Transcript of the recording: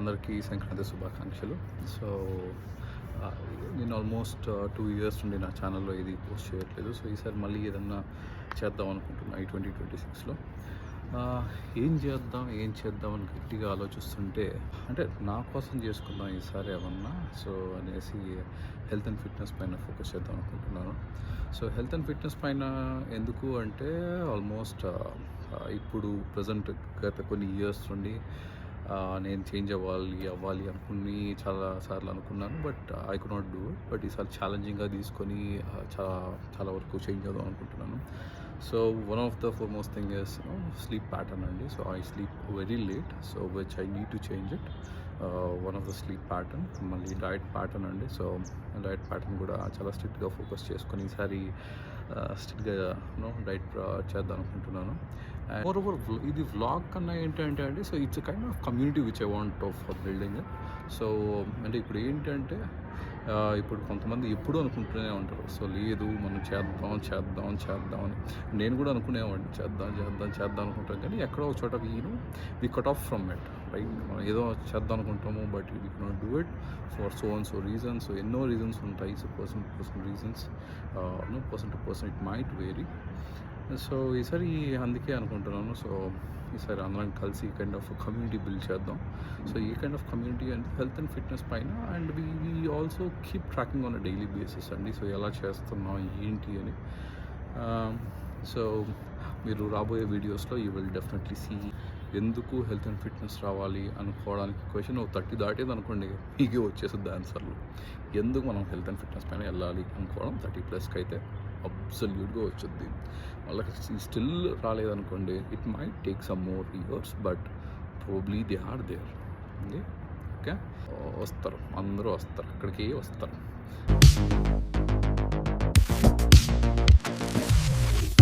అందరికీ సంక్రాంతి శుభాకాంక్షలు. సో నేను ఆల్మోస్ట్ 2 ఇయర్స్ నుండి నా ఛానల్లో ఇది పోస్ట్ చేయట్లేదు. సో ఈసారి మళ్ళీ ఏదన్నా చేద్దాం అనుకుంటున్నా ఈ 2026లో. ఏం చేద్దాం అని గట్టిగా ఆలోచిస్తుంటే, అంటే నా కోసం చేసుకుందాం ఈసారి ఏమన్నా సో అనేసి హెల్త్ అండ్ ఫిట్నెస్ పైన ఫోకస్ చేద్దాం అనుకుంటున్నాను. సో హెల్త్ అండ్ ఫిట్నెస్ పైన ఎందుకు అంటే ఆల్మోస్ట్ ఇప్పుడు ప్రజెంట్ గత కొన్ని ఇయర్స్ నుండి నేను చేంజ్ అవ్వాలి అనుకుని చాలాసార్లు అనుకున్నాను. But I could not do it. But ఈసారి ఛాలెంజింగ్గా తీసుకొని చాలా వరకు చేంజ్ అవుదాం అనుకుంటున్నాను. So one of the foremost thing is sleep pattern అండి. So I sleep very late, so which I need to change it. One of the sleep pattern, మళ్ళీ diet pattern అండి. సో డయట్ ప్యాటర్న్ కూడా చాలా స్ట్రిక్ట్గా focus చేసుకొని ఈసారి స్ట్రిక్ట్గా diet చేద్దాం అనుకుంటున్నాను. అండ్ మోర్ ఓవర్ ఇది వ్లాగ్ కన్నా ఏంటంటే అండి, so it's kind of community which I want of building. So అంటే ఇప్పుడు ఏంటంటే ఇప్పుడు కొంతమంది ఎప్పుడు అనుకుంటూనే ఉంటారు, సో లేదు మనం చేద్దాం అని. నేను కూడా అనుకునేవాడిని చేద్దాం అనుకుంటాం, కానీ ఎక్కడో ఒక చోట we cut off from it, right. మనం ఏదో చేద్దాం అనుకుంటాము, but we cannot do it for so and so reasons. So ఎన్నో రీజన్స్ ఉంటాయి. So person reasons, person to person it might vary. So ఈసారి అందుకే అనుకుంటున్నాను. సో ఈసారి అందరం కలిసి కైండ్ ఆఫ్ కమ్యూనిటీ బిల్డ్ చేద్దాం. సో ఈ kind of community and health and fitness పైన, and we also keep tracking on a daily basis అండి. సో ఎలా చేస్తున్నాం ఏంటి అని. సో మీరు రాబోయే వీడియోస్లో యూ విల్ డెఫినెట్లీ సీ ఎందుకు హెల్త్ అండ్ ఫిట్నెస్ రావాలి అనుకోవడానికి క్వశ్చన్ 30 దాటేది అనుకోండి, మీకే వచ్చేస్తుంది ఆన్సర్లు. ఎందుకు మనం హెల్త్ అండ్ ఫిట్నెస్ పైన వెళ్ళాలి అనుకోవడం 30+ అయితే అబ్సల్యూట్గా వచ్చుద్ది. వాళ్ళకి స్టిల్ రాలేదనుకోండి, it might take some more years, but probably they are there. Okay, అందరూ వస్తారు, అక్కడికి వస్తారు.